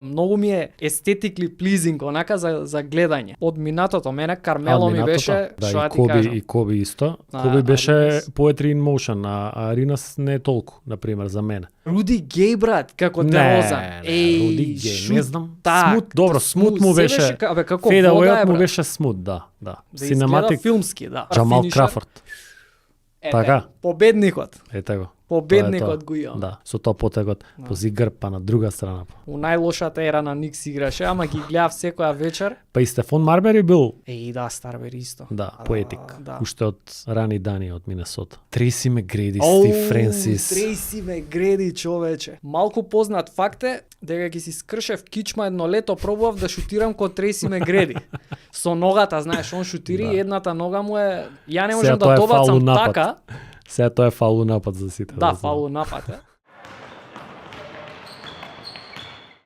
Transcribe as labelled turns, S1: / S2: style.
S1: Многу ми е естетикли плизинг, онака за гледање. Од минатото, мене Кармело ми беше,
S2: да,
S1: што
S2: и
S1: ја ти
S2: Коби,
S1: кажам.
S2: и Коби исто.
S1: А,
S2: Коби беше
S1: Аринас?
S2: poetry in motion, а Аринас не е толку, на пример, за мене.
S1: Руди Гей, брат, како
S2: Не,
S1: Дерозан.
S2: Руди Гей,
S1: шут,
S2: не знам.
S1: так,
S2: Смут, добро, смут му
S1: се
S2: беше.
S1: абе, како
S2: Fade
S1: вода
S2: Away
S1: е,
S2: му
S1: брат.
S2: беше смут, да.
S1: Да
S2: Cinematic,
S1: изгледа филмски, да.
S2: Джамал
S1: Финишер,
S2: Крафорд. Така.
S1: Победникот.
S2: Ете го.
S1: Победникот го има.
S2: Да, со тоа потегот по зигар, па на друга страна.
S1: У најлошата ера на Никс играше, ама ги гледав секоја вечер.
S2: Па и Стефон Марбери бил,
S1: Да, Старбер исто.
S2: да, поетик.
S1: Да.
S2: Уште од рани дани од Минесота. Трейси Мегреди, Стив Френсис.
S1: Трейси Мегреди, човече. Малку познат факт е дека ги си скршев кичма едно лето, пробував да шутирам ко Трейси Мегреди. Со ногата, знаеш, он шутири,
S2: Да.
S1: едната нога му е... Ја не
S2: Сега
S1: можам
S2: тоа
S1: да
S2: е
S1: добацам
S2: фаул напад.
S1: така.
S2: Сега тоа е фаулу напад за сите.
S1: Да,
S2: знам.
S1: фаул напад е.